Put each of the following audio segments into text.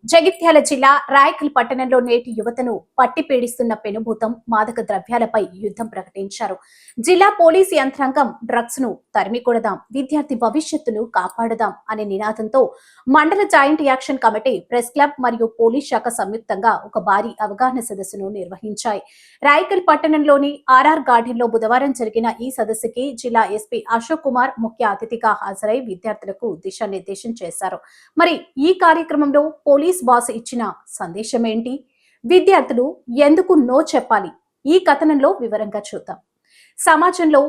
జగిత్యాల జిల్లా రాయకల్ పట్టణంలో నేటి యువతను పట్టి పీడిస్తున్న పెనుభూతం మాదక ద్రవ్యాలపై యుద్ధం ప్రకటించారు. జిల్లా పోలీసు యంత్రాంగం డ్రగ్స్ ను తరిమికొడదాం, విద్యార్థి భవిష్యత్తును కాపాడదాం అనే నినాదంతో మండల joint action committee, press club మరియు పోలీస్ శాఖ సంయుక్తంగా ఒక భారీ అవగాహన సదస్సును నిర్వహించాయి. రాయకల్ పట్టణంలోని ఆర్ఆర్ గార్డెన్ లో బుధవారం జరిగిన ఈ సదస్సుకి జిల్లా ఎస్పీ అశోక్ కుమార్ ముఖ్య అతిథిగా హాజరై విద్యార్థులకు దిశానిర్దేశం చేశారు. మరి ఈ కార్యక్రమంలో పోలీస్ బాస్ ఇచ్చిన సందేశం ఏంటి? విద్యార్థులు ఎందుకు నో చెప్పాలి? ఈ కథనంలో వివరంగా చూద్దాం. సమాజంలో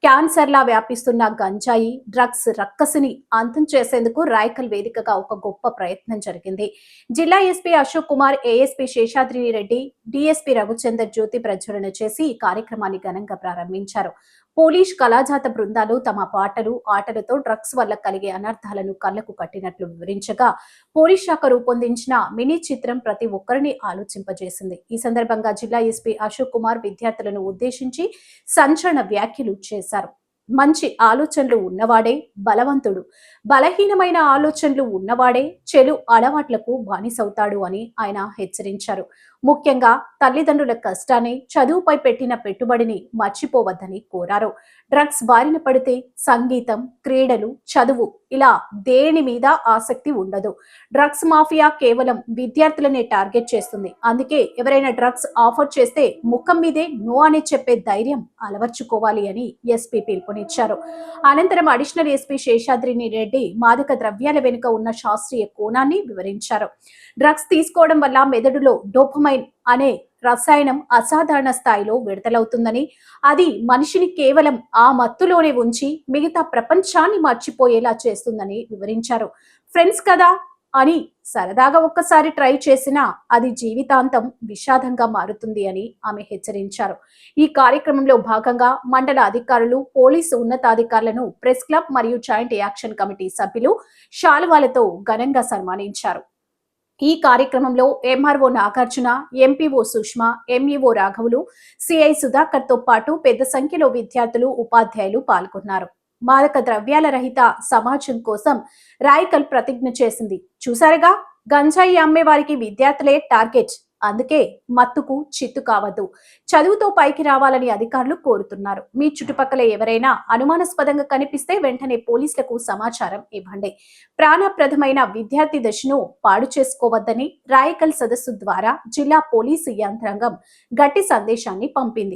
క్యాన్సర్లా వ్యాపిస్తున్న గంజాయి, డ్రగ్స్ రక్కసిని అంతం చేసేందుకు రాయకల్ వేదికగా ఒక గొప్ప ప్రయత్నం జరిగింది. జిల్లా SP Ashok Kumar, ASP Seshadri Reddy, DSP Raghuchander జ్యోతి ప్రజ్వలన చేసి ఈ కార్యక్రమాన్ని ఘనంగా ప్రారంభించారు. పోలీస్ కళాజాత బృందాలు తమ పాటలు, ఆటలతో డ్రగ్స్ వల్ల కలిగే అనర్థాలను కళ్లకు కట్టినట్లు వివరించగా, పోలీస్ శాఖ రూపొందించిన మినీ చిత్రం ప్రతి ఒక్కరిని ఆలోచింపజేసింది. ఈ సందర్భంగా జిల్లా ఎస్పీ అశోక్ కుమార్ విద్యార్థులను ఉద్దేశించి సంచలన వ్యాఖ్యలు చేశారు. మంచి ఆలోచనలు ఉన్నవాడే బలవంతుడు, బలహీనమైన ఆలోచనలు ఉన్నవాడే చెడు అలవాట్లకు బానిసవుతాడు అని ఆయన హెచ్చరించారు. ముఖ్యంగా తల్లిదండ్రుల కష్టాన్ని, చదువుపై పెట్టిన పెట్టుబడిని మర్చిపోవద్దని కోరారు. డ్రగ్స్ బారిన పడితే సంగీతం, క్రీడలు, చదువు ఇలా దేని మీద ఆసక్తి ఉండదు. డ్రగ్స్ మాఫియా కేవలం విద్యార్థులనే టార్గెట్ చేస్తుంది. అందుకే ఎవరైనా డ్రగ్స్ ఆఫర్ చేస్తే ముఖం మీదే నో అని చెప్పే ధైర్యం అలవర్చుకోవాలి అని ఎస్పీ పిలుపునిచ్చారు. అనంతరం అడిషనల్ ఎస్పీ శేషాద్రిని రెడ్డి మాదక ద్రవ్యాల వెనుక ఉన్న శాస్త్రీయ కోణాన్ని వివరించారు. డ్రగ్స్ తీసుకోవడం వల్ల మెదడులో డోపమైన్ అనే రసాయనం అసాధారణ స్థాయిలో విడుదలవుతుందని, అది మనిషిని కేవలం ఆ మత్తులోనే ఉంచి మిగతా ప్రపంచాన్ని మర్చిపోయేలా చేస్తుందని వివరించారు. ఫ్రెండ్స్ కదా అని సరదాగా ఒక్కసారి ట్రై చేసినా అది జీవితాంతం విషాదంగా మారుతుంది అని ఆమె హెచ్చరించారు. ఈ కార్యక్రమంలో భాగంగా మండల అధికారులు, పోలీసు ఉన్నతాధికారులను ప్రెస్ క్లబ్ మరియు జాయింట్ యాక్షన్ కమిటీ సభ్యులు శాలువాలతో ఘనంగా సన్మానించారు. ఈ కార్యక్రమంలో MRO Nagarjuna, MPO Sushma, MEO రాఘవులు, సిఐ సుధాకర్ తో పాటు పెద్ద సంఖ్యలో విద్యార్థులు, ఉపాధ్యాయులు పాల్గొన్నారు. మాదక ద్రవ్యాల రహిత సమాజం కోసం రాయకల్ ప్రతిజ్ఞ చేసింది. చూసారుగా, గంజాయి అమ్మే వారికి విద్యార్థులే టార్గెట్. అందుకే మత్తుకు చిత్తు కావద్దు, చదువుతో పైకి రావాలని అధికారులు కోరుతున్నారు. మీ చుట్టుపక్కల ఎవరైనా అనుమానాస్పదంగా కనిపిస్తే వెంటనే పోలీసులకు సమాచారం ఇవ్వండి. ప్రాణప్రదమైన విద్యార్థి దశను పాడు చేసుకోవద్దని రాయకల్ సదస్సు ద్వారా జిల్లా పోలీసు యంత్రాంగం గట్టి సందేశాన్ని పంపింది.